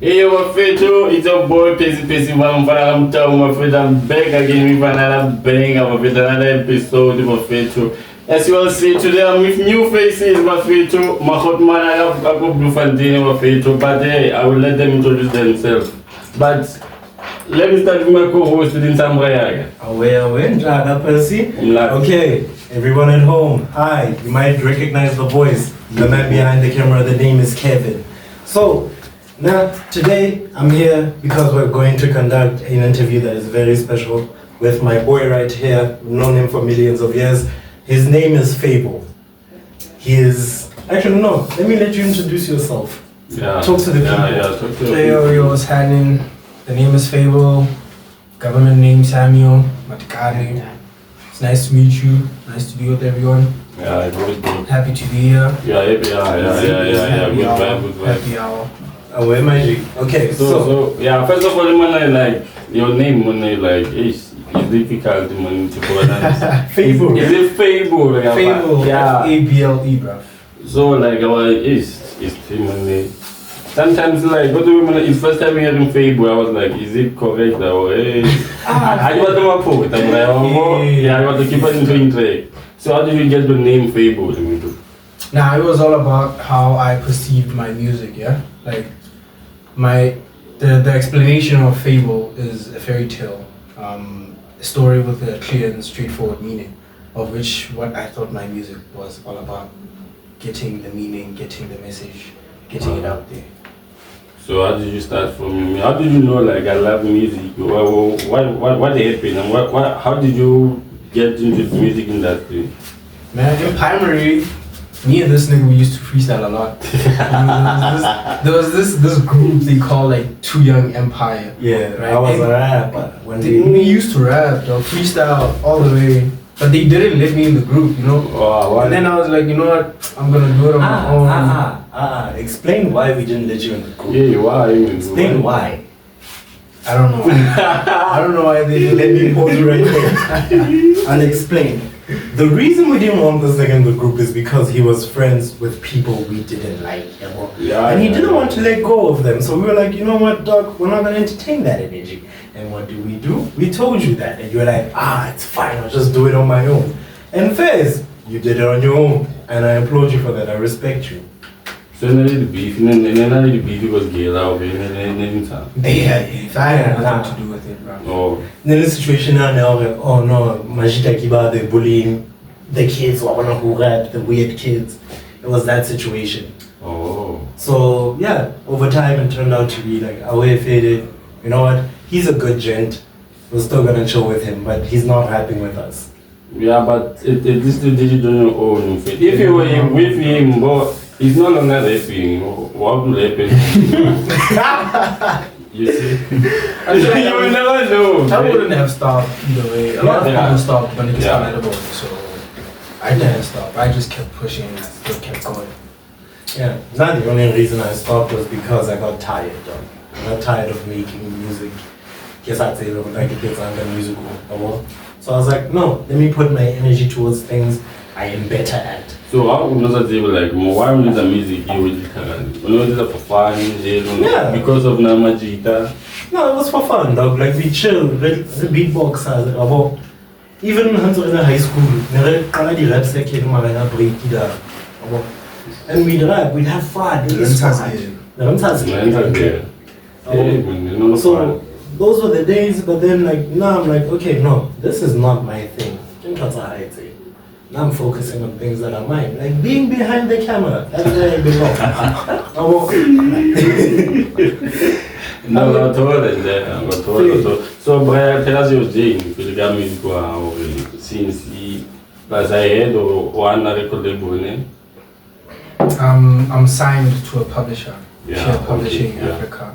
Hey, my friend, it's your boy PERSIE MOTAUNG, my friend. I'm back again with another banger, my friend, another episode, my friend. As you all see today, I'm with new faces, my friend. My hot man, I have Bloemfontein, my friend, but hey, I will let them introduce themselves. But let me start with my co-host in Sambraya. Away, Percy. Okay, everyone at home, hi. You might recognize the voice, the man behind the camera. The name is Kevin. So, now today I'm here because we're going to conduct an interview that is very special with my boy right here. We've known him for millions of years. His name is Fable. He is... Actually, no. Let me let you introduce yourself. Yeah. Talk to the people. Talk to the people. Hey, yo, what's happening? The name is Fable. Government name Samuel Matikani. It's nice to meet you. Nice to be with everyone. Yeah, good. Happy to be here. Yeah. Good vibe. Happy hour. Away, magic. Okay, So, yeah, first of all, man, like, your name, man, like, it's difficult, man, to pronounce. Fable. Is it Fable? Like, Fable. Yeah. Fable, bruv. So, like, our it's man. Sometimes, like, what do you mean? It's first time hearing Fable, I was like, is it correct? Or, hey. I want to put it. I'm like, oh, yeah, I want to keep it in track. So, how did you get the name Fable? Nah, it was all about how I perceived my music, yeah? Like, the explanation of Fable is a fairy tale, a story with a clear and straightforward meaning, of which what I thought my music was all about, getting the meaning, getting the message, getting it out there. So how did you start from? How did you know like I love music? What happened and how did you get into the music industry? Man, in primary, me and this nigga, we used to freestyle a lot. there was this group they call like Too Young Empire. Yeah, right? I was a rapper. We used to rap, though, freestyle all the way. But they didn't let me in the group, you know? Oh, and then I was like, you know what? I'm gonna do it on my own. Explain why we didn't let you in the group. Yeah, why? Explain why. I don't know. I don't know why they didn't let me Pause you right there. I'll explain. The reason we didn't want this nigga in the group is because he was friends with people we didn't like. And he didn't want to let go of them. So we were like, you know what, dog? We're not going to entertain that energy. And what do? We told you that. And you were like, it's fine. I'll just do it on my own. And first, you did it on your own. And I applaud you for that. I respect you. So the beef was gay out if I had nothing to do with it, bro. Oh. Then the situation now, like, oh no, Majita Kiba, they're bullying the kids, who rap, the weird kids. It was that situation. Oh. So yeah, over time it turned out to be like, away faded. You know what? He's a good gent. We're still gonna chill with him, but he's not rapping with us. Yeah, but at least you did it on your own. If you were with him, but he's no longer rapping. What will happen? You see? You will never know. I wouldn't have stopped either way. A lot of people stopped when it gets palatable, so I didn't stop. I just kept pushing and I still kept going. Yeah, not the only reason I stopped was because I got tired, though. I got tired of making music. Guess I'd say like it gets under musical. So I was like, no, let me put my energy towards things I am better at. So how was it like why was the music you did it for fun, because of Namajita? No, it was for fun, dog. Like we chill, the beatboxers, even in high school, and we'd rap, we'd have fun. So those were the days, but then like now I'm like, okay, no, this is not my thing. Now I'm focusing on things that are mine, like being behind the camera. That's where I belong. No, so, Brian, tell us your journey for the music since he was ahead or one record label. I'm signed to a publisher, Share Publishing Africa.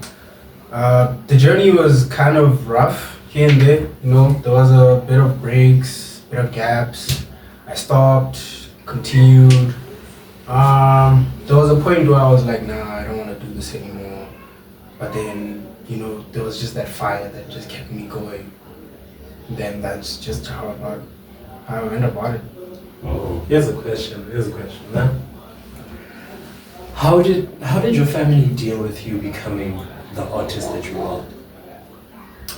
The journey was kind of rough here and there. You know, there was a bit of breaks, bit of gaps. I stopped, continued. There was a point where I was like, nah, I don't want to do this anymore. But then, you know, there was just that fire that just kept me going. Then that's just how I went about it. Here's a question. Huh? How did your family deal with you becoming the artist that you are?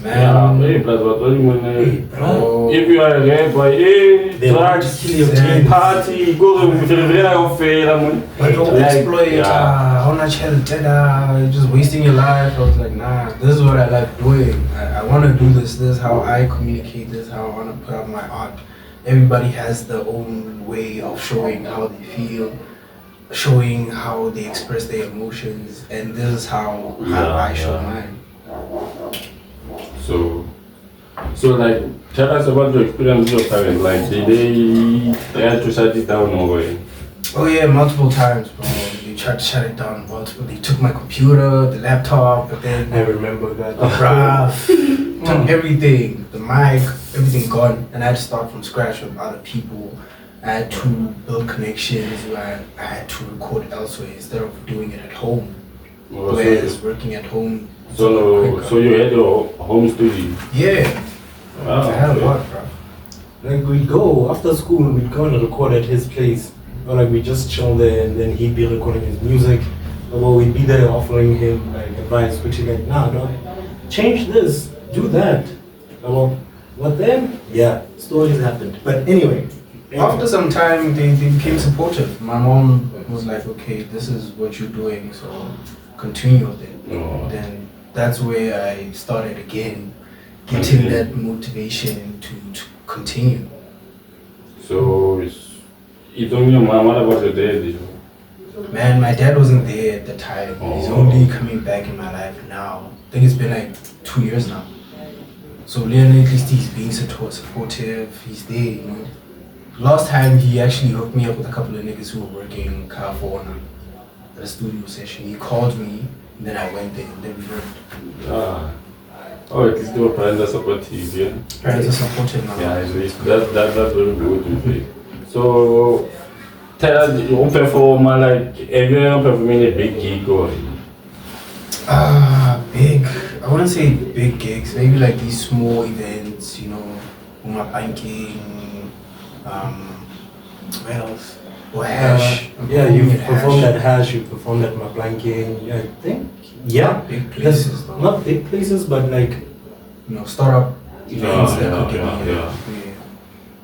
Man, hey, plus what do you mean? Bro. If you are a rapper, hey, drugs, party, go to the real fair, man. but don't exploit on a chill, just wasting your life. I was like, nah, this is what I like doing. I want to do this. This is how I communicate. This is how I want to put out my art. Everybody has their own way of showing how they feel, showing how they express their emotions, and this is how I show mine. So like, tell us about your experience with your parents. Like, did they try to shut it down or what? Oh yeah, multiple times, bro. They tried to shut it down multiple. They took my computer, the laptop, but then I remember that. took everything, the mic, everything gone, and I had to start from scratch with other people. I had to build connections where I had to record elsewhere instead of doing it at home. Whereas working at home. So you had your home studio? Yeah. Wow. I had a lot, bro. Like we'd go after school, we'd go and record at his place. Or like we just chill there and then he'd be recording his music. Or we'd be there offering him like advice, which he's like, nah, dog, change this, do that. Well, what then? Yeah, stories happened. But anyway. After some time, they became supportive. My mom was like, okay, this is what you're doing, so continue with it. Oh. Then that's where I started again, getting that motivation to continue. So it's only your mom. What about your dad? Man, my dad wasn't there at the time. Oh. He's only coming back in my life now. I think it's been like 2 years now. So Leon, at least he's being supportive. He's there, you know. Last time he actually hooked me up with a couple of niggas who were working in California at a studio session. He called me, and then I went there, and then we worked. Oh, at least your parents are supportive, yeah? Parents are supportive now. Yeah, at least that's very good. So, tell us, you perform, like, have you ever performed in a big gig or? Big. I wouldn't say big gigs. Maybe like these small events, you know, banking. Where else? Or Hash. Yeah, you performed at Hash, you performed at MBIXTHEWEETBIX. Yeah, I think. Yeah, not big places. Though. Not big places, but like, you know, startup events that could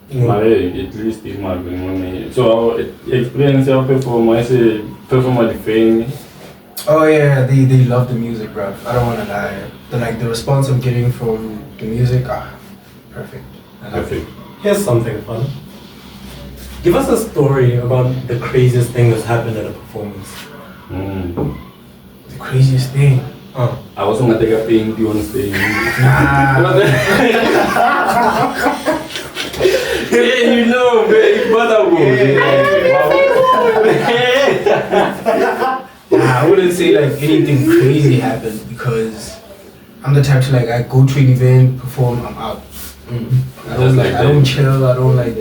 give me. At least it might be money. So, experience your performance, perform the fame. Oh yeah, they love the music, bruv. I don't wanna lie. The response I'm getting from the music, perfect. Perfect. Here's something fun. Give us a story about the craziest thing that's happened at a performance. The craziest thing? I was gonna take a paint on stage. Yeah, you know, man, it's I wouldn't say like anything crazy happened because I'm the type to like, I go to an event, perform, I'm out. I don't chill, I don't like.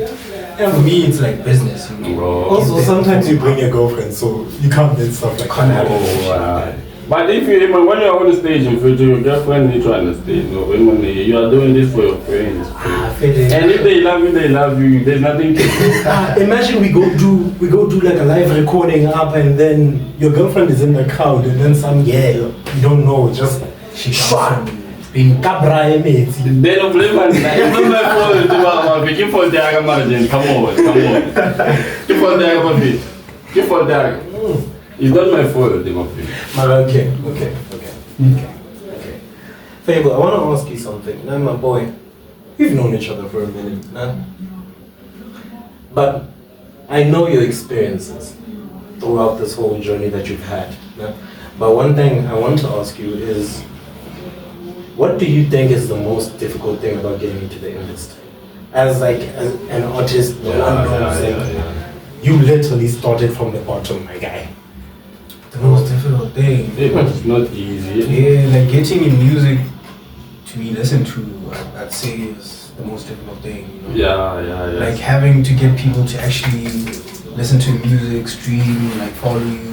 And for me, it's like business, you know. Also, sometimes you bring your girlfriend, so you can't do stuff like that. But if you when you're on the stage in future, your girlfriend needs to understand. When you are doing this for your friends. And if they love you, there's nothing to do. Imagine we go do like a live recording up, and then your girlfriend is in the crowd, and then some girl you don't know just she shot. Being cabra mates. They don't blame me. It's not my fault. Keep for the margin. Come on. Keep for the It's not my fault. Okay. Fable, I want to ask you something. Now, my boy, we've known each other for a minute, nah? But I know your experiences throughout this whole journey that you've had. Nah? But one thing I want to ask you is, what do you think is the most difficult thing about getting into the industry? As an artist, you literally started from the bottom, my guy. The most difficult thing. Yeah, but it's not easy. Yeah, like getting in music to be listened to, I'd say is the most difficult thing. You know? Yeah. Like having to get people to actually listen to music, stream, like follow you.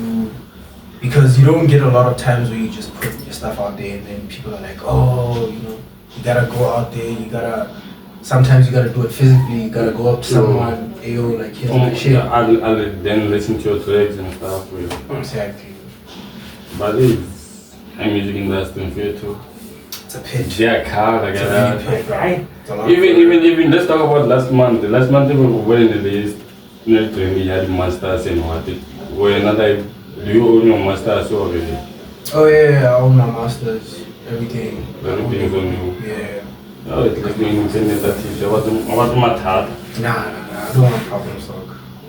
Because you don't get a lot of times where you just put your stuff out there and then people are like, oh, you know, you gotta go out there, you gotta sometimes you gotta do it physically. You gotta go up to someone, ayo, like here's my shit. I'll then listen to your tracks and stuff. Exactly. But it's a music industry in here too. It's a pitch. Yeah, car like that. Right? Even let's talk about last month. Last month they were in the list. Not we had masters and what. Were another. Do you own your masters already? Oh yeah, I own my masters. Everything. Everything's on you. Yeah. Oh, it's like being independent artist. I want my heart. Nah, I don't want problems, dog.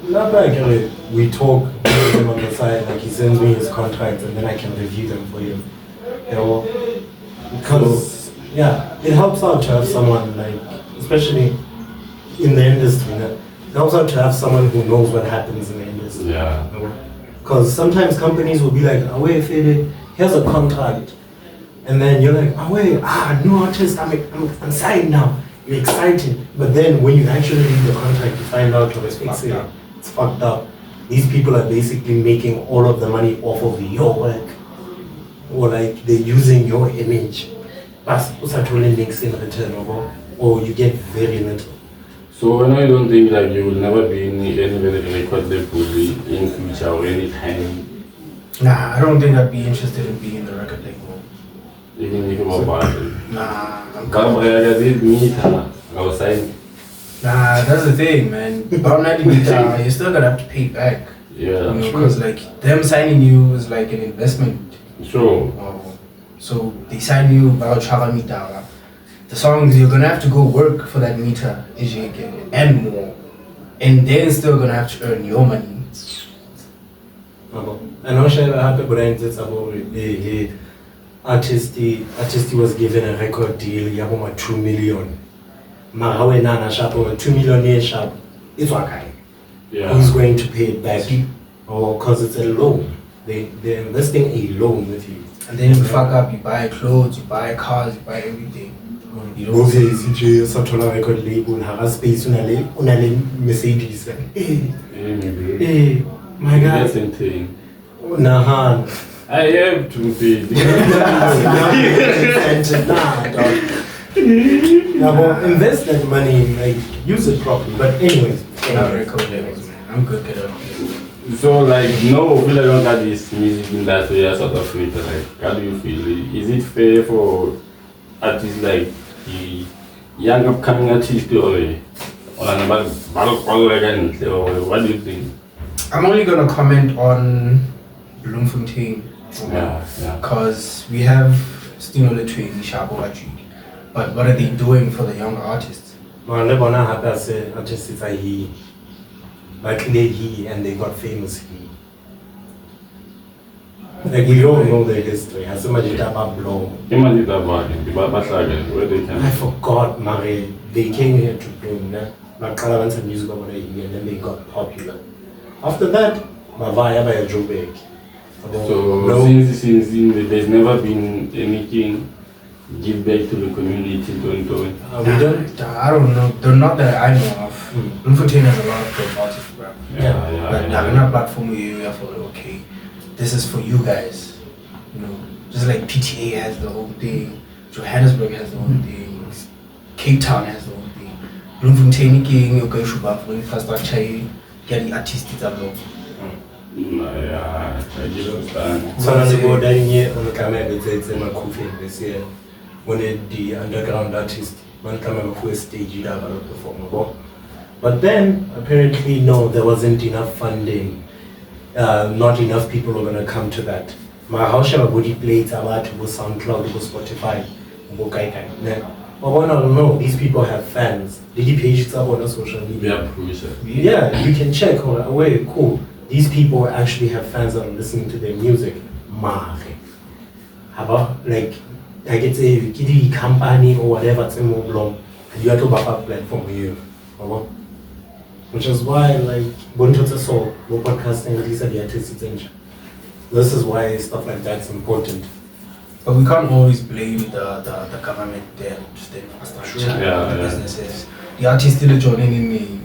Not like we talk with him on the side, like he sends me his contracts and then I can review them for him. You know, because yeah, it helps out to have someone like, especially in the industry, it helps out to have someone who knows what happens in the industry. Yeah. Because sometimes companies will be like, oh wait, Fable, here's a contract. And then you're like, oh wait, new artist, I'm signed now. You're excited. But then when you actually read the contract, you find out it's fucked up. These people are basically making all of the money off of your work. Or like they're using your image. But in return, or you get very little. So I don't think like you will never be in any record label in future or any time. Nah, I don't think I'd be interested in being in the record label. Even if you were bad. Nah, I'm Nah, that's the thing, man. You're still gonna have to pay back. Yeah. Because like them signing you is like an investment. Sure. So they sign you about Charamita. The songs you're gonna have to go work for that meter, and more, and then still gonna have to earn your money. And also I have a artist was given a record deal, you have 2 million. Mahawenana shop over 2 million shop. It's okay. Yeah. Who's going to pay it back? Or because it's a loan. They're investing a loan with you. And then if you fuck up, you buy clothes, you buy cars, you buy everything. You don't say it's a record label, have a space unale Mercedes. Hey, my God. That's the thing. Nah. I have to pay. Invest that money, like use it properly. But anyways, not record labels, man. I'm good at it. So like no, feel I don't got this music industry as South Africa. Like, how do you feel? Is it fair for artists like the young upcoming artists or what do you think? I'm only gonna comment on Bloemfontein. Yeah. Because we have Stino Letwin, Shabo Aji. But what are they doing for the young artists? No, Lebona had that said artists are he. Like he and they got famous he. Like we all know their history. As much as about Bloem. Where they can. I forgot, Mary. They came here to Bloem, like Calavansa music over here, and then they got popular. After that, Mavaya by a Joburg. So since there's never been anything give back to the community we don't. I don't know. They're not that I know of. Bloemfontein has a lot of dope artists, bro. Yeah. Like not platform you have for okay, this is for you guys. You know, just like PTA has the whole thing, Johannesburg has the whole thing, Cape Town has the whole thing. Bloemfontein king you go for infrastructure, get the artists that low. Yeah, I get understand. So I go down here on the camera it's in my coffee this year. When the underground artist one come up with stage you have a perform. But then apparently no, there wasn't enough funding. Not enough people are gonna come to that. My house shall body plates about to go SoundCloud, go Spotify, go Kai. No, these people have fans. Did you page it up on social media? Yeah, you can check. Wait, cool. These people actually have fans that are listening to their music. Mare. About like I get a kitty company or whatever it's more long. You have to back up platform here. Which is why like Bonto's so podcasting at least at the artistic thing. This is why stuff like that's important. But we can't always blame the government there, just the infrastructure, the businesses. The artists still joining in me.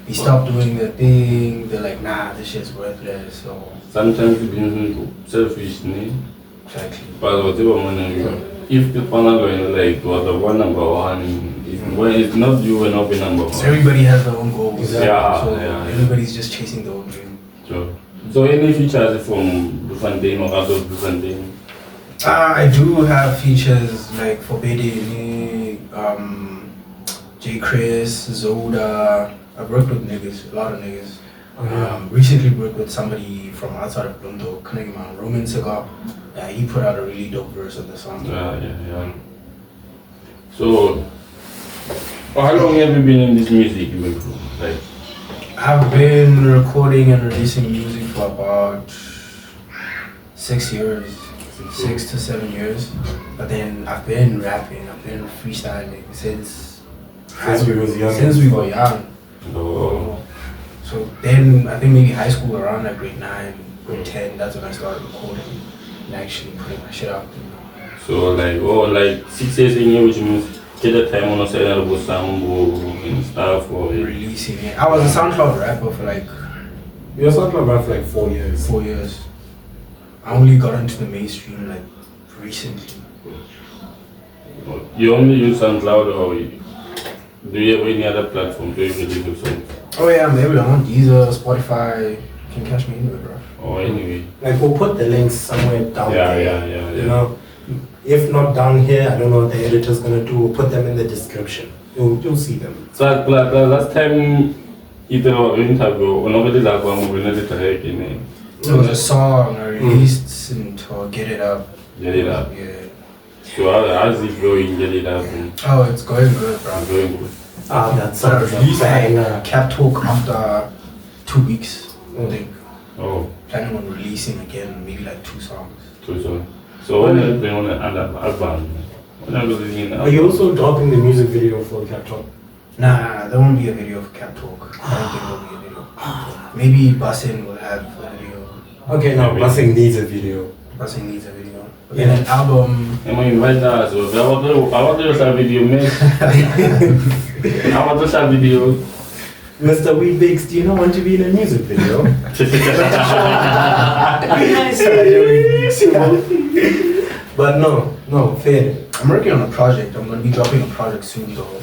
They stop doing their thing, they're like, nah, this shit's worthless. So sometimes it's been selfish, Exactly. But whatever money, if the panel going like was the one number one, it's not you will not be number one. So everybody has their own goals. Exactly. Yeah, so yeah. everybody's just chasing their own dream. Sure. So any features from Bloemfontein or out of Bloemfontein? I do have features like Forbidden, J. Chris, Zoda. I've worked with niggas, a lot of niggas. Recently worked with somebody from outside of Bloemfontein, Knigman, Roman Cigar. He put out a really dope verse of the song. Yeah. So, how long have you been in this music? Like, I've been recording and releasing music for about 6 years, 6 to 7 years. But then I've been rapping, I've been freestyling since we were young. Oh. So then I think maybe high school around like grade 9, grade 10, that's when I started recording and actually putting my shit out there. So like 6 years in here, which means get the time on a side of Sambo and stuff or releasing it. I was a SoundCloud rapper for like... You were SoundCloud rapper for like 4 years. 4 years. I only got into the mainstream like recently. You only use SoundCloud or do you have any other platform to release your songs? Oh yeah, I'm everywhere. I'm on Deezer, Spotify. You can catch me anywhere, bro. Oh, anyway. Like we'll put the links somewhere down there. Yeah. You know, if not down here, I don't know what the editor's gonna do. We'll put them in the description. You'll see them. So last time you did an interview, It was a song I released into Get It Up. Get It Up. Yeah. So how's it going? Get It Up. Oh, it's going good, bro. Going good. That's So I a released banger. Cap Talk after 2 weeks, I think. Oh. Planning on releasing again, maybe like 2 songs. So when are you playing on an album? Are you also dropping the music video for Cap Talk? Nah, there won't be a video for Cap Talk. I don't think there'll be a video. Maybe Bussin will have a video. Okay, now Busing needs a video. Bussin needs a video. But then an album. I'm going to invite us. I want to show video, man. I want to show video. Mr. WeetBix, do you not want to be in a music video? But no, fair. I'm working on a project. I'm going to be dropping a project soon though.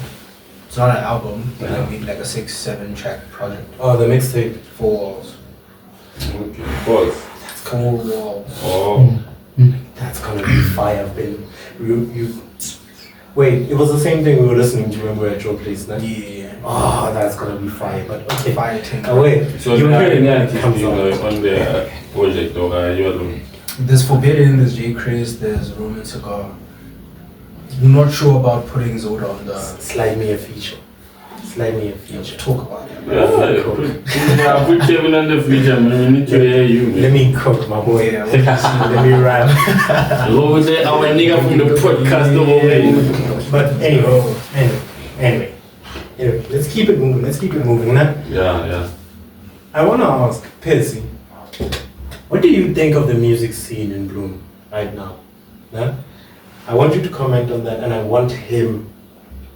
It's not an album, but like maybe like a 6-7 track project. Oh, the mixtape. 4 walls. Okay, pause. That's 4 walls. Oh. That's gonna be fire, Ben. You wait, it was the same thing we were listening to when we were at your place, no? Yeah. Oh, that's gonna be fire, but okay. Fire thing. Oh, wait, So you're there hearing are that comes out. on the project or you alone? There's Forbidden, there's J. Chris, there's Roman Cigar. I'm not sure about putting Zoda on the... Slide me a feature. Talk about it. Yeah, put Kevin on the feature, man. We need to hear you, man. Let me cook, my boy. Yeah, Let me rap. Over there, our nigga from the podcast over there. But anyway, let's keep it moving, nah? Yeah. I wanna ask, PERSIE, what do you think of the music scene in Bloem right now? Nah? I want you to comment on that, and I want him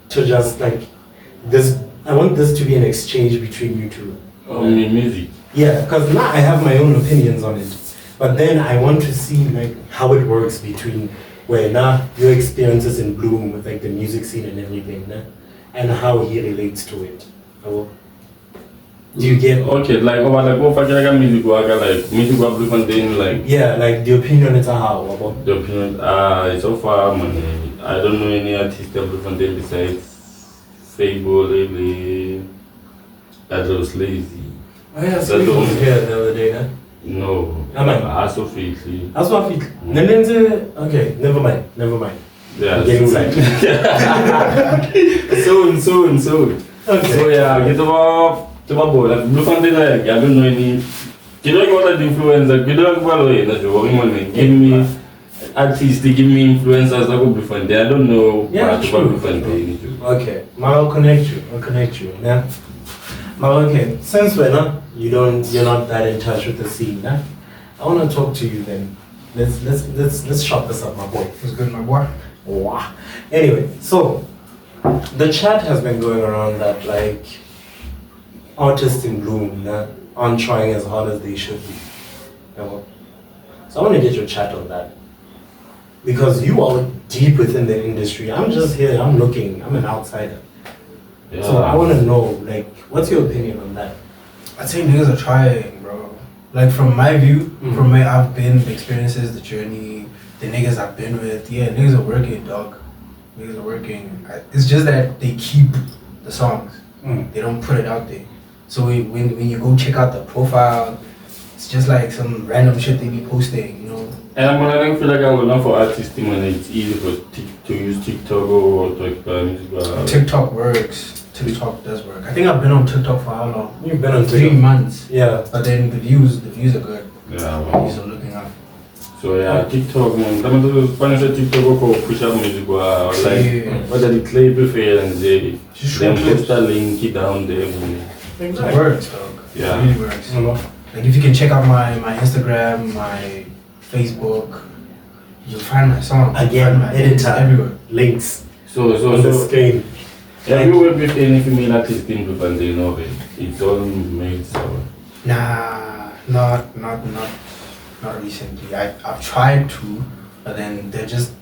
to just like this. I want this to be an exchange between you two. Oh, music. Yeah, because now I have my own opinions on it, but then I want to see like how it works between where now your experiences in Bloem with like the music scene and everything, nah? And how he relates to it. Oh. Do you get? Okay, like music Bloemfontein, like. Yeah, like the opinion is how about the opinion. So far, man, I don't know any artist of Bloemfontein besides Fable, lately. That was lazy. Oh yeah, so you was here the other day, huh? No. I also feel. That's what I feel. Okay, never mind. Yeah, I'm getting excited. soon. Okay. So yeah, get about like Bloemfontein, like I don't know any. You don't want to influence, like you don't follow it. That's what we give me artists, they give me influencers that go Bloemfontein. I don't know. Yeah, true. Okay, I'll connect you. Yeah. Okay, since you're not that in touch with the scene, nah? I want to talk to you then. Let's shut this up, my boy. It's good, my boy. Wow. Anyway, so the chat has been going around that like artists in Bloem aren't trying as hard as they should be. You know? So I want to get your chat on that. because you are deep within the industry. I'm just here, I'm looking, I'm an outsider. Yeah. So I want to know, like, what's your opinion on that? I'd say niggas are trying, bro. Like from my view, from where I've been, the experiences, the journey, the niggas I've been with, yeah, niggas are working, dog. Niggas are working. It's just that they keep the songs. They don't put it out there. So when you go check out the profile, it's just like some random shit they be posting, you know. And I don't feel like I'm going for artists when it's easy to use TikTok or to music. TikTok works. TikTok does work. I think I've been on TikTok for how long? You've been on 3 months. Yeah. But then the views are good. Yeah. The views are looking up. So yeah, TikTok, man. I'm going to Spanish TikTok for push up music or like whether the clay prefer and they post a link down there. It works, dog. Yeah. It really works. Like if you can check out my Instagram, my Facebook, you'll find my song. Again, my editor everywhere. Links. So on the screen. Have you worked with any female artist in Bloemfontein already? It's all made so. Nah, not recently. I've tried to, but then they're just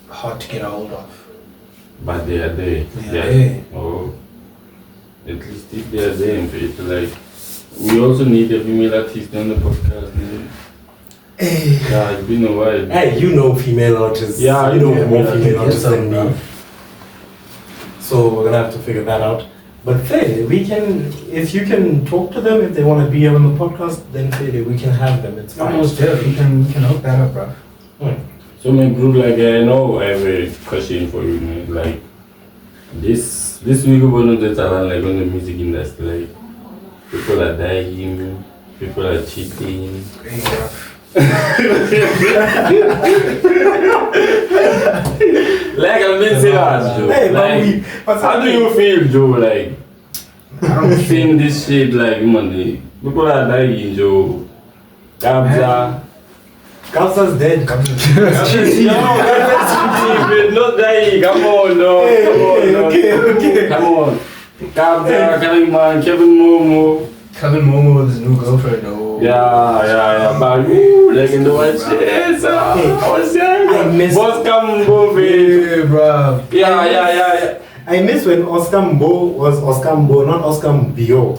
hard to get a hold of. But they are there. They are there. Oh. At least if they are there, it's like we also need a female artist on the podcast. Hey. Yeah, it's been a while. Hey, you know female artists. Yeah, you know more female artists than bro. me. So we're gonna have to figure that out. But fairly, if you can talk to them, if they want to be on the podcast, then fairly, we can have them. It's fine. Almost there. We can hook that up, bro. So my group, like I know I have a question for you, man. Like this week we're going to talent like on the music industry, like people are dying, people are cheating. Like I'm being serious, Joe. Hey, like, how do you feel, Joe? Like, I'm seeing this shit like money. People are dying, Joe. Kabza's dead. Kabza's cheating. No, Kabza's not dying. Come on, no. Okay. Come on. Kabza, Kaliman, Kevin Momo. Kevin Momo with his new girlfriend, though. Yeah. But like in the white shit. I was saying, boss come move it. Bro. Yeah. I miss when Oscar Mbo was Oscar Mbo, not Oscar Mbio.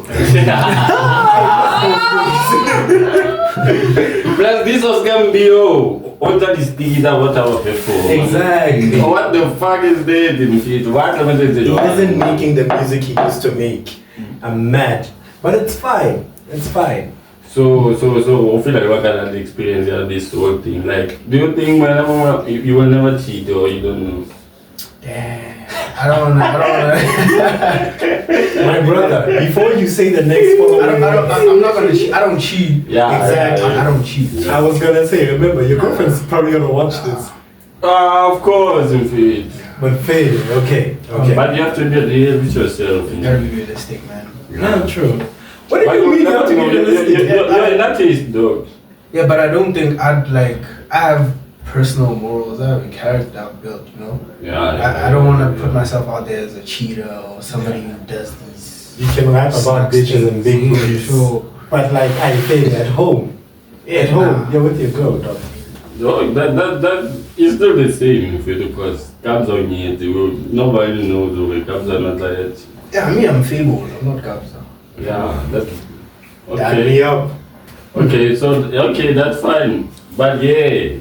Plus this Oscar Mbio. What are these things that what our people? Exactly. What the fuck is that? What am I saying? He isn't making the music he used to make. I'm mad. But it's fine. It's fine. So, I feel like what kind of experience this whole thing? Like, do you think whenever you will never cheat or you don't know? Damn. I don't know. My brother, before you say the next following, I'm not gonna cheat. I don't cheat. Yeah, exactly. I don't cheat. I was gonna say, remember, your girlfriend's probably gonna watch this. Of course, in fact. But fail, okay. But you have to be real with yourself. You gotta be realistic, man. No, true. What do you mean you have to be realistic? You're an artist, dog. Yeah, but I don't think I have personal morals, I have a character I've built, you know? I don't want to put myself out there as a cheater or somebody who does these. You can rap about bitches and big booties. Sure. But like I think at home. At home, you're with your girl, dog. No, that is still the same because Cabs on it, nobody knows the way Cabs are not like that. Yeah, I'm Fable, I'm not Cabs. Yeah, that's okay. Dad me up. Okay, that's fine. But yeah,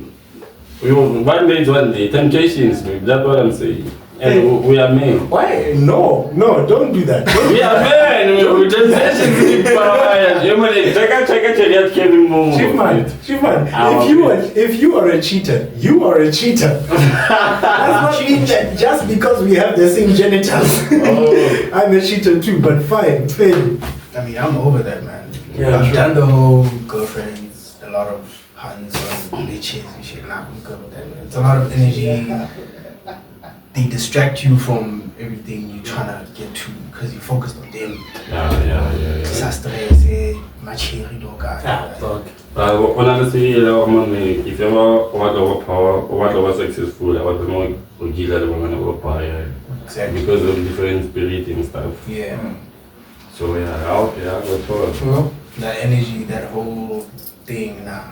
one day, temptations, that's what I'm saying. And we are men. Why? No, don't do that. We are men. We temptations. Shifman, if you are a cheater, you are a cheater. That's not mean that just because we have the same genitals, I'm a cheater too, but fine, fail. I mean, I'm over that, man. Yeah, I've done the whole girlfriends, a lot of hunts on bitches and shit. Nah, I'm good with that, man. It's a lot of energy. They distract you from everything you're trying to get to because you're focused on them. Yeah. Honestly, if you ever want to power or want to be successful, I want to know exactly. Because of different spirit and stuff. Yeah. So yeah, that energy, that whole thing, nah.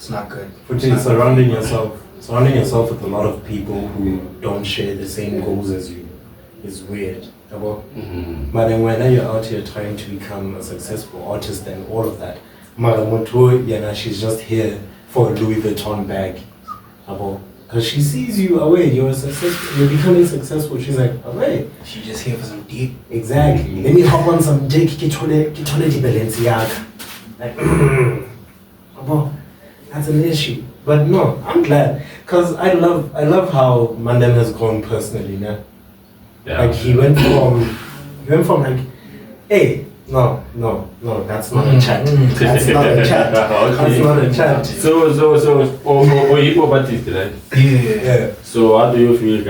It's not good. Which is surrounding yourself with a lot of people who don't share the same goals as you is weird. But then when you're out here trying to become a successful artist and all of that, she's just here for a Louis Vuitton bag. Because she sees you away, you're becoming successful. She's like, away. She's just here for some dick. Exactly. Let me hop on some dick, Balenciaga. Like, that's an issue. But no, I'm glad. Because I love how Mandem has grown personally, yeah? Like he went from like, hey, no, that's not a chat. That's not a chat. That's not a chat. So, hip hop artist, right? Yeah. So, how do you feel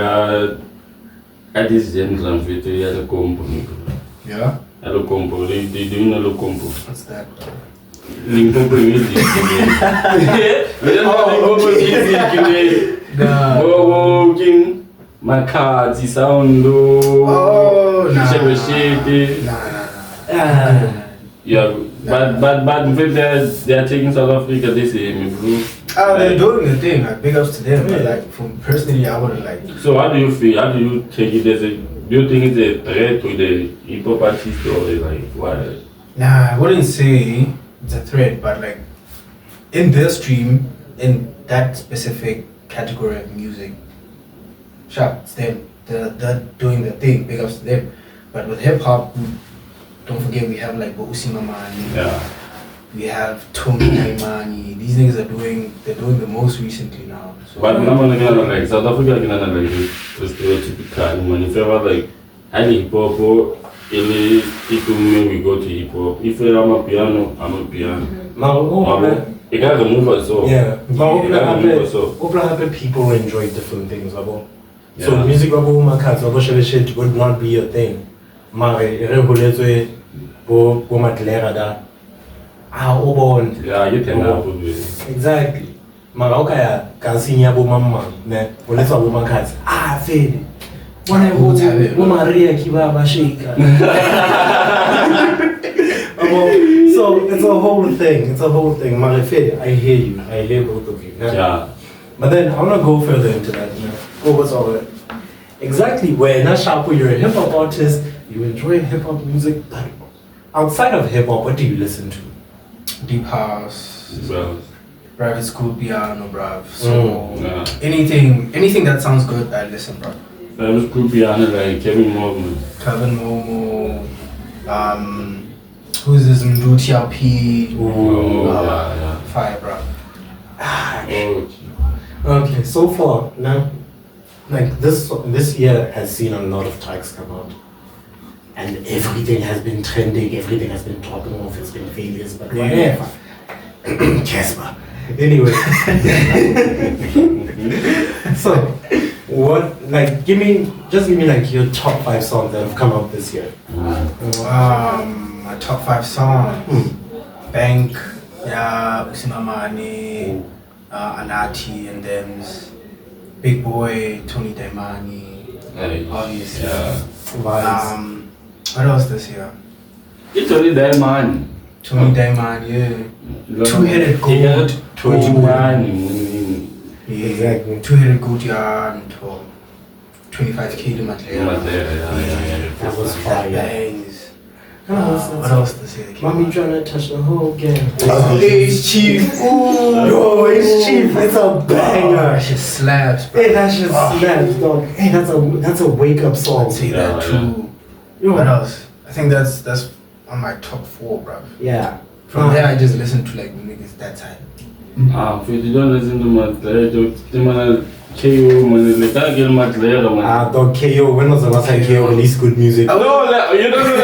at this genre of it? You have a combo. Yeah? Hello combo. Do you know the combo? What's that? Limpopo music. King. Makati sound. Oh, nah. Yeah, but they're taking South Africa this year, bro. They're doing the thing. Like, big ups to them. But like, from personally, I wouldn't like. So how do you feel? How do you take it as a? Do you think it's a threat to the hip hop artist or like what? Nah, I wouldn't say it's a threat, but like in their stream, in that specific category of music, sure, it's them. They're doing their thing. Big ups to them. But with hip hop, don't forget we have like Bokusimamani. Yeah. We have Tony Naimani. These niggas they're doing the most recently now. So, but I'm not like South Africa like the stereotypical when if ever like any hip hop or any we go to hip hop. If I'm a piano, I'm a piano. You gotta move us so. Yeah. But people enjoy different things, So music would not be a thing. Yeah, you can help with it. Exactly. Marokaya kasinya bo mama ne unaweza bo makazi fede wana Maria kibaba shika. So it's a whole thing. Marefede, I hear both of you. Yeah. But then I want to go further into that. What's all that? Exactly where Nashapo, you're a hip hop artist, you enjoy hip hop music, but outside of hip hop, what do you listen to? Deep house, Well, private school piano, bruv. So anything that sounds good, I listen, bruv. private school piano like Kevin Momo. Who's this Mdu TLP? Yeah. Fire, bruv. Okay, so far now, like this year has seen a lot of tracks come out, and everything has been trending, everything has been talking off, it's been failures, but whatever. Casper. Anyway, so what? Like, give me like your top 5 songs that have come out this year. My top 5 songs: Bank, Usimamani, Anati, and Dems, Big Boy, Tony Daimani, obviously. Yeah. What else this year? It's only that man. Tony Daimani, yeah. Two-headed gold. 21. Yeah, Exactly. Two-headed gold yarn to 25k to Matlea. That was fire. Bangs. What else this year? Mommy trying to touch the whole game. Ace Chief. Ooh. Yo, Ace Chief, it's a banger. That shit slaps, bro. Hey, that shit slaps, dog. Hey, that's a wake up song. I'd say that too. What else? I think that's on my top 4, bro. Yeah. From there, I just listen to like niggas that time. If you don't listen to my KO, man, they can't get much later, man. Dog, KO, when was the last time KO released good music? No, you don't let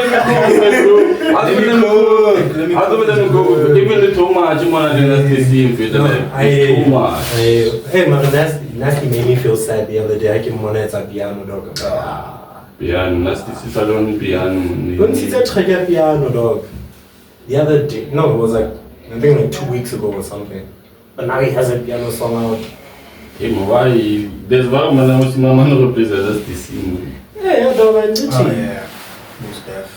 me go. Even the too much, you want to see him feel like too much. Hey, man, Nasty made me feel sad the other day. I came on at a piano, dog. Piano, Nasty is alone piano. Don't see that trigger piano, dog. The other day, no, it was like, I think like 2 weeks ago or something. But now he has a piano song out. Hey, why? There's one man who's mama represents the scene. Yeah, dog, man. Oh, yeah. Most def.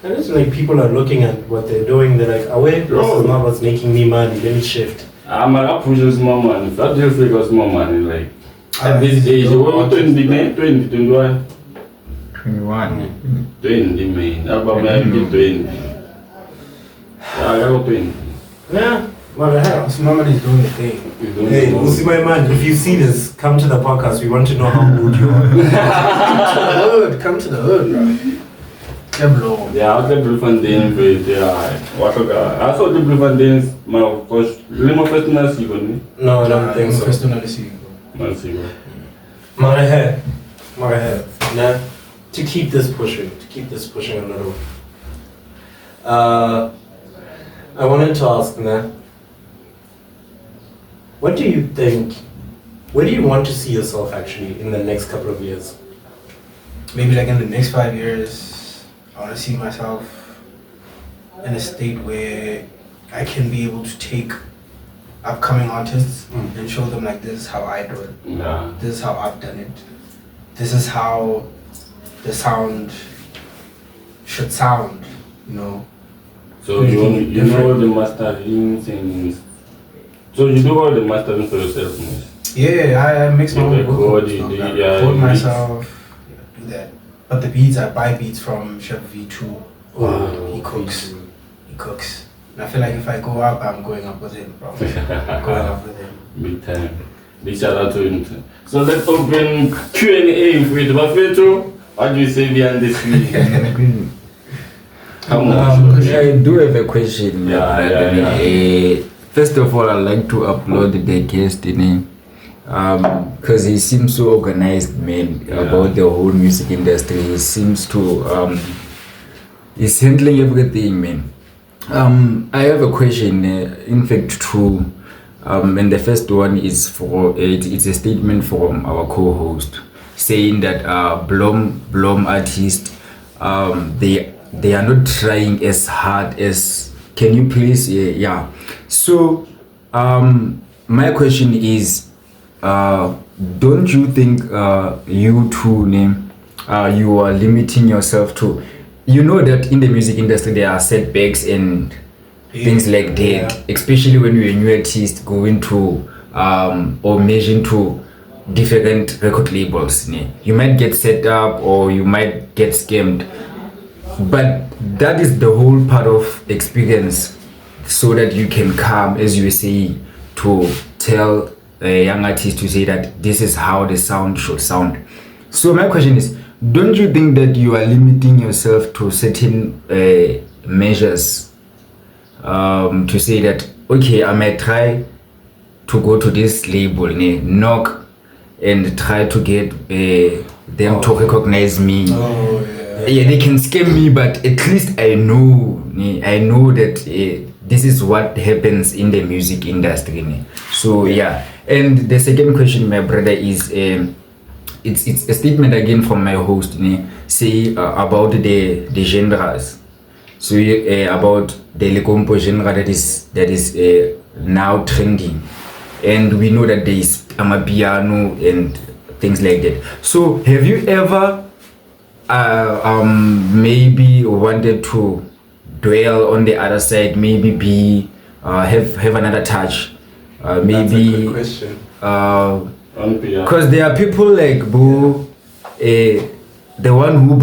And it's like people are looking at what they're doing, they're like, wait, this is not what's making me money, let me shift. I'm gonna push more money. If I just figure more money, like at this age, what 20, 21? 20, man. How about maybe 20? I got 20. Yeah. Well, so Mama is doing the thing. Hey, Usi, my man, if you see this, come to the podcast. We want to know how old you are. Come to the hood, bro. Yeah, I was the Bloemfontein with I saw the Bloemfontein my first nasi one. No, I don't think so. First nasi. Marahe. Now, to keep this pushing a little. I wanted to ask, Nah, what do you think? Where do you want to see yourself actually in the next couple of years? Maybe like in the next 5 years. I want to see myself in a state where I can be able to take upcoming artists and show them like this is how I do it. Yeah. This is how I've done it. This is how the sound should sound, you know. So you know all the mastering things. So you do all the mastering for yourself, man? Yeah, I mix my own record, record myself, do that. But the beats, I buy beats from Chef V2. He cooks. And I feel like if I go up, I'm going up with him, bro. Going up with him. Big time. Big shout out to him. So let's open Q&A with V2. What do you say behind this screen? Come on. I do have a question. First of all, I'd like to upload the guest name. Because he seems so organized, man, about the whole music industry. He seems to he's handling everything, man. I have a question, in fact, two, and the first one is for it's a statement from our co-host saying that Blom artists they are not trying as hard as. Can you please So my question is, don't you think you two you are limiting yourself to, you know that in the music industry there are setbacks and things like that, especially when you're a new artist going to or measuring to different record labels. You might get set up or you might get scammed, but that is the whole part of experience, so that you can come, as you say, to tell a young artist to say that this is how the sound should sound. So my question is, don't you think that you are limiting yourself to certain measures, to say that, okay, I might try to go to this label, knock, and try to get them to recognize me. Yeah, they can scam me, but at least I know that this is what happens in the music industry. So yeah. And the second question, my brother, is it's a statement again from my host, say about the genres. So about the Lecompo genre that is now trending, and we know that there is amapiano and things like that. So have you ever maybe wanted to dwell on the other side, maybe be have another touch? Maybe that's a good question. Because there are people like the one who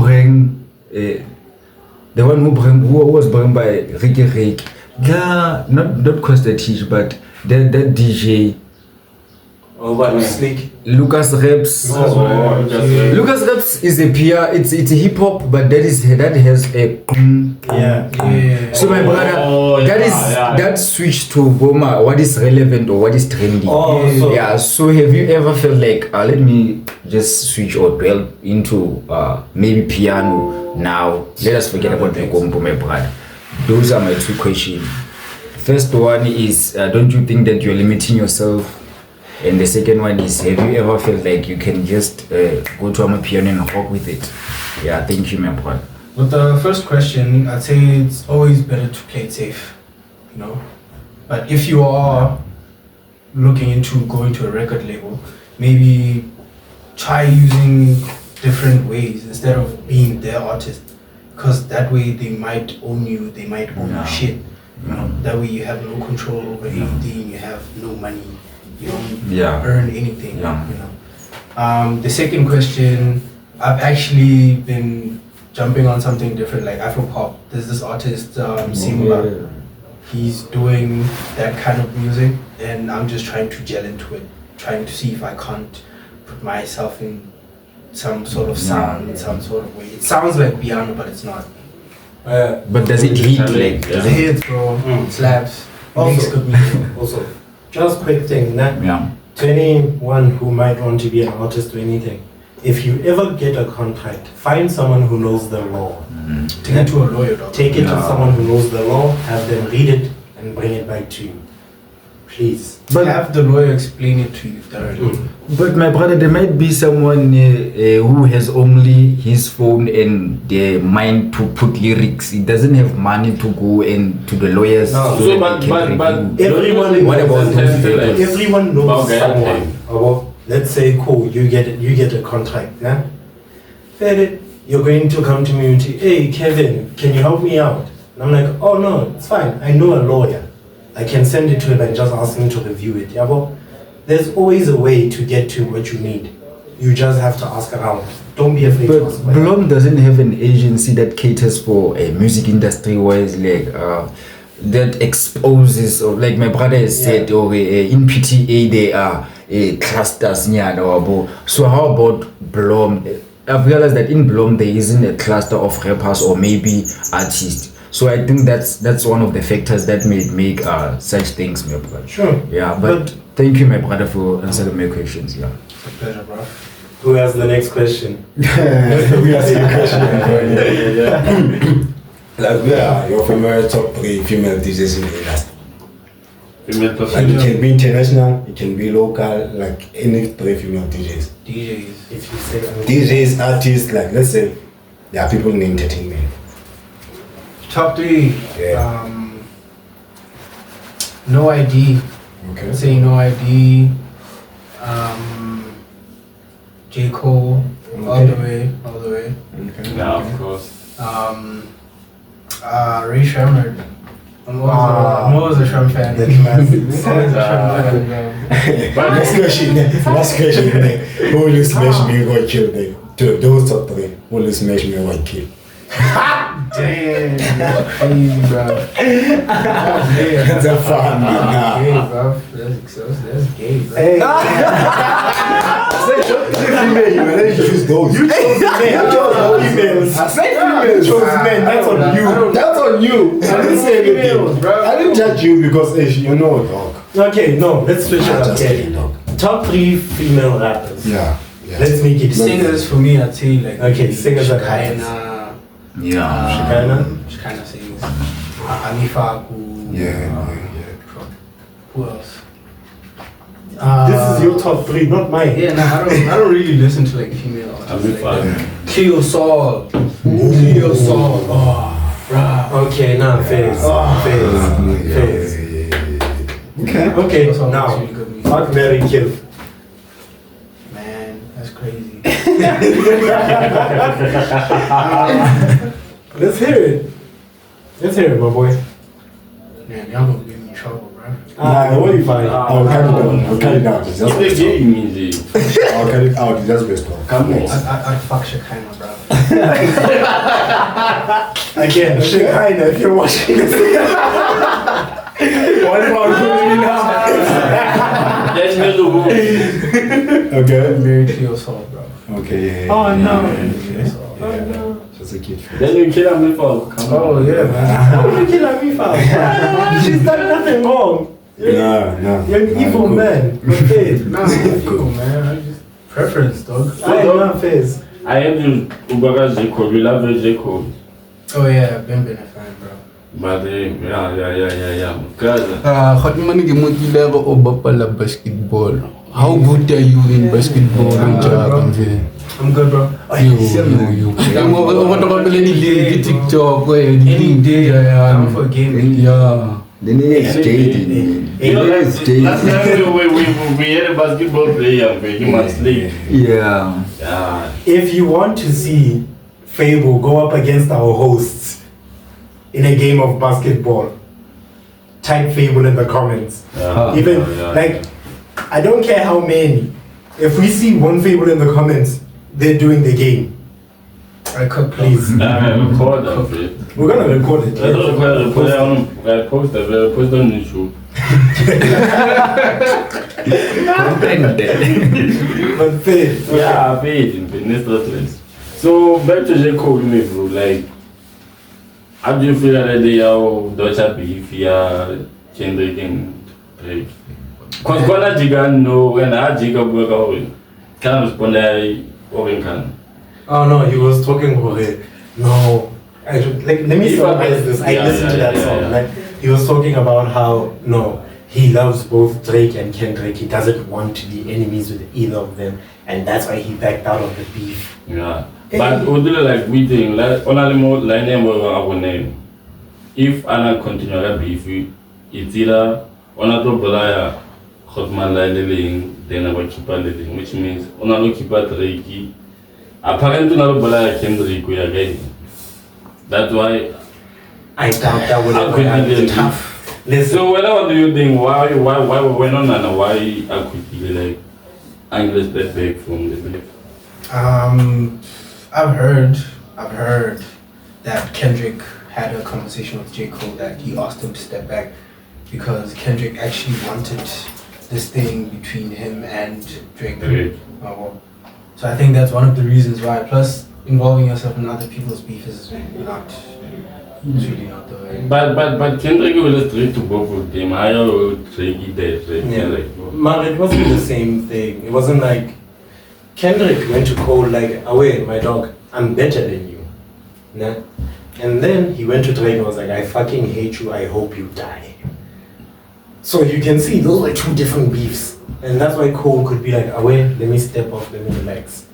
was brought by Ricky. Not Costa Teach, but that DJ. Oh, what? Slick. Lucas Reps. Lucas Reps is a PR. It's a hip hop, but that has a So my brother, that switch to Boma. What is relevant or what is trendy? So have you ever felt like let me just switch or dwell into maybe piano now? Let us forget about the combo, my brother. Those are my two questions. First one is, don't you think that you're limiting yourself? And the second one is, have you ever felt like you can just go to a piano and rock with it? Yeah, thank you, my brother. With the first question, I'd say it's always better to play it safe, you know. But if you are looking into going to a record label, maybe try using different ways instead of being their artist, because that way they might own you, they might own your shit. You know, that way you have no control over anything. You have no money. You don't earn anything. You know. The second question, I've actually been jumping on something different, like Afropop. There's this artist, Simba. He's doing that kind of music, and I'm just trying to gel into it, trying to see if I can't put myself in some sort of sound, in some sort of way. It sounds like piano, but it's not. But does it hit like? It hits, bro. It slaps. It makes good music. Also, just quick thing, to anyone who might want to be an artist or anything, if you ever get a contract, find someone who knows the law. Take it to a lawyer, dog. Take it to someone who knows the law, have them read it, and bring it back to you. Please. But have the lawyer explain it to you thoroughly. But my brother, there might be someone who has only his phone and the mind to put lyrics. He doesn't have money to go and to the lawyers. No. So, but everyone, what about everyone knows someone. Let's say, cool, you get a contract, yeah? You're going to come to me and say, hey, Kevin, can you help me out? And I'm like, oh no, it's fine. I know a lawyer. I can send it to him and just ask him to review it. Yeah, but there's always a way to get to what you need. You just have to ask around. Don't be afraid to ask. But Blom doesn't have an agency that caters for a music industry wise, like that exposes, or like my brother has said, or in PTA they are clusters. So how about Blom? I've realized that in Blom there isn't a cluster of rappers or maybe artists. So I think that's one of the factors that may make such things, my brother. Sure. Yeah, but thank you, my brother, for answering my questions. Yeah. It's a pleasure, bro. Who has the next question? We ask you a question. Like, where are your favorite top 3 female DJs in the industry? Female top Like, it can be international, it can be local, like any 3 female DJs. DJs. If you say DJs, artists, like let's say there are people in entertainment. Top 3. Yeah. No ID. Okay. Say No ID. J. Cole. All the way. Okay. Yeah, of course. Ray Sherman. I'm always a Sherman fan. The classic. Always a Sherman fan, But Last question. Who will you smash me or kill them? To those top 3, who will you smash me or kill? Damn, that's crazy, bro. That's a fun That's gay, bro. That's gay, bro. Hey. Let's choose those. You chose females. I said females. You chose men. That's on you. That's on you. I didn't say anything. Bro. I didn't judge you because you know, dog. Okay, no, let's switch it up. Just Okay. kidding, dog. Top 3 female rappers. Yeah. Let's make it Singers for me, I'd say like Okay, singers are Shekinah. Shekinah sings. Amifaku. Yeah. Who else? This is your top 3, not mine. Yeah, I don't really listen to like female artists. fine. Cleo Sol. Cleo Sol. Oh, bruh. Okay, now Fizz. Fizz. Okay, Cleo Sol now, makes really good music. fuck, marry, kill. Man, that's crazy. Let's hear it, my boy. Man, y'all gonna get me in trouble, bro. What do you find? I'll cut it down. Just It's the gay music. I'll cut it out. Just best talk. Come on. I'd fuck Shekinah, bro. Again, Shekinah, if you're watching this. What about you now? Let's make the move. Okay. Marry Cleo Sol, bro. Okay. Yeah. Oh, no. Yeah. no. Just a kid. Then you kill him before. Come on. Oh, yeah, man. How would you kill Amifa? She's done nothing wrong. No. You're an evil man. Okay. Nah, I'm cool, man. I just preference, dog. I know Fizz. I have you Ubaga J. Cole. You love J. Cole. Oh, yeah, I've been a fan, bro. But yeah. Because Hot man ke mo kile go bapala basketball. How good are you in basketball? I'm good, bro. You. I'm over the TikTok. Any day, I'm for gaming. Yeah. The name is Jaden. you know, last time we had a basketball player, but you must leave. Yeah. If you want to see Fable go up against our hosts in a game of basketball, type Fable in the comments. Even like, I don't care how many. If we see one Fable in the comments, they're doing the game. I could please. Record of it. We're gonna record it. I don't record it on. I post it. I post it on YouTube. But faith. Yeah, faith in next. So back to J. Cole, me bro. Like, how do you feel that they are Dutch beef here, Kendrick and Drake? Cause when Jiga know when I Jiga work out, can respond or can. Oh no, he was talking about it. No, like let me summarize this. I listened to that song. Like he was talking about how he loves both Drake and Kendrick. He doesn't want to be enemies with either of them, and that's why he backed out of the beef. Yeah, but we do like we think like only more line name or our name. If Anna continue that beef, it's either on a double layer, Hotman line then I will keep a living, which means on a keep a Drake. Apparently, not Kendrick again. That's why I doubt that would have been tough. Listen. So, what do you think? Why we went on and why I could be like English back from the beef? I've heard that Kendrick had a conversation with J. Cole that he asked him to step back because Kendrick actually wanted this thing between him and Drake. So I think that's one of the reasons why. Plus, involving yourself in other people's beef is really not the way. But Kendrick was straight to both of them. I know Drake dead. Man, it wasn't the same thing. It wasn't like Kendrick went to Cole like, away, my dog, I'm better than you. Nah? And then he went to Drake and was like, I fucking hate you, I hope you die. So you can see those were two different beefs. And that's why Cole could be like, away, let me step off, let me relax.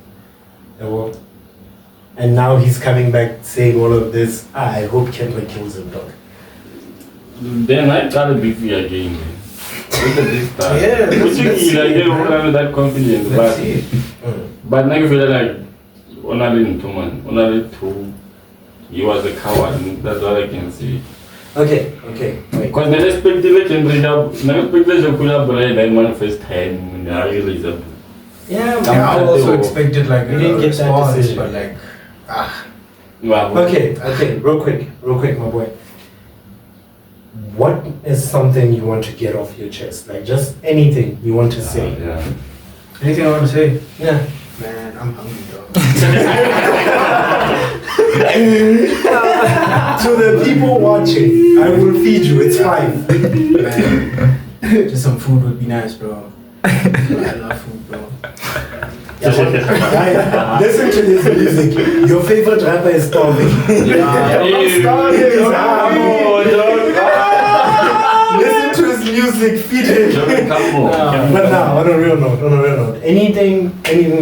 And now he's coming back saying all of this. I hope Kendrick kills him, dog. Then I gotta beef you again. Look at this time. Yeah, that confidence. But now you feel like only two. He was a coward. That's all I can say. Okay. Because the respect the Kendrick, the collaborate and manifest time. Yeah, I also expected like we didn't get that decision, but like Okay, real quick, my boy. What is something you want to get off your chest? Like just anything you want to say. Anything I want to say? Yeah. Man, I'm hungry, dog. To the people watching, I will feed you, it's fine. Man, just some food would be nice, bro. I love food, bro. Listen to this music. Your favorite rapper is starving. Listen to his music, feed him. But now, on a real note, anything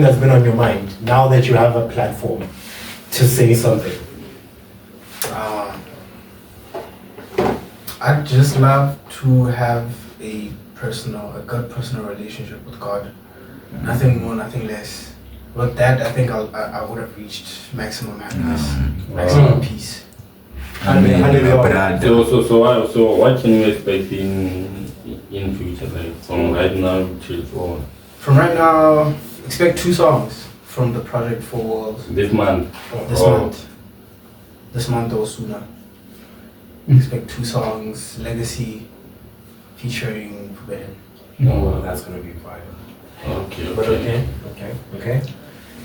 that's been on your mind, now that you have a platform to say something. I'd just love to have a good personal relationship with God. Nothing more, nothing less. With that, I think I would have reached maximum happiness, maximum peace. So what can you expect in future, like from right now till forward? From right now, expect 2 songs from the project 4 Walls. This month? This month or sooner. Expect 2 songs, Legacy featuring Forbidden. Oh, that's gonna be fire. Okay.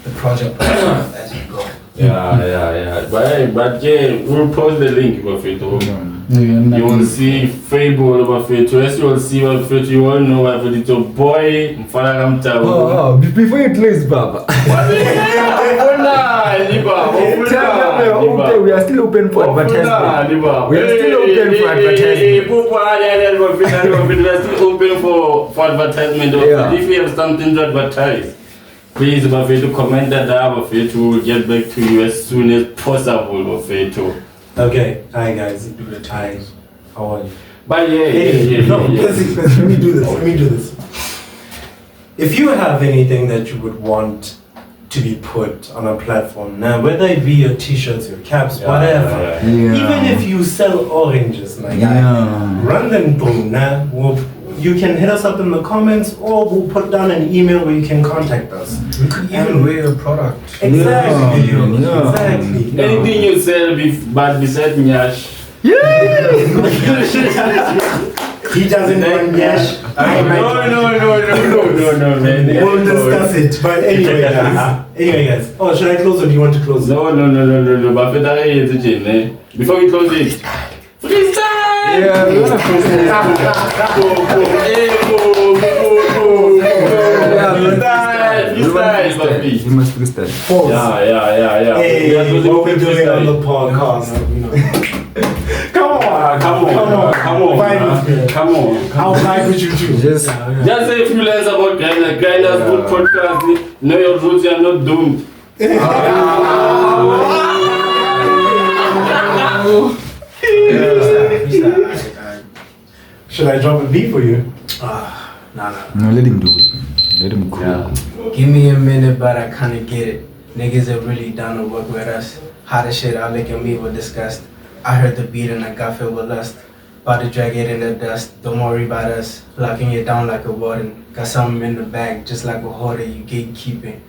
The project as we go. Yeah. But we'll post the link for it. You will see Fable over it. As you will see what it, you all know what it is. Boy, Before you close, Baba. We are still open for advertisement. We are still open for advertisement. If you have something to advertise, please, to comment that we will get back to you as soon as possible. Okay, hi guys. Hi, how are you? But Let me do this. If you have anything that you would want to be put on a platform. Now, whether it be your t-shirts, your caps, whatever. Even if you sell oranges, my guy, run them through. Now, you can hit us up in the comments, or we'll put down an email where you can contact us. We could even wear a product. Exactly. Exactly. Anything you sell, but besides Nyash. He doesn't want Nyash. No, man. We'll discuss it. But anyway, guys. Oh, should I close or do you want to close? No. But before we close it, freestyle! Yeah, we wanna freestyle. You must freestyle. Yeah. Hey, what we doing on the podcast? Come on. I'll vibe with you too. Just say a few lines about Grinders. Grinders good podcast. Know your roots, you are not doomed. Should I drop a beat for you? Nah. no, let him do it. Let him go. Yeah. Give me a minute, but I kinda get it. Niggas are really down to work with us. How the shit I look at me with disgust. I heard the beat and I got filled with lust. About to drag it in the dust. Don't worry about us. Locking it down like a warden. Got something in the bag, just like a hoarder. You gatekeeping.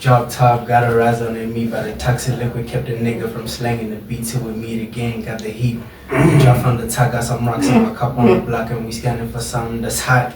Drop top, got a rise on me by the toxic liquid. Kept the nigga from slanging the beat till we meet again. Got the heat. Drop from the top, got some rocks on my cup on the block, and we scanning for something that's hot.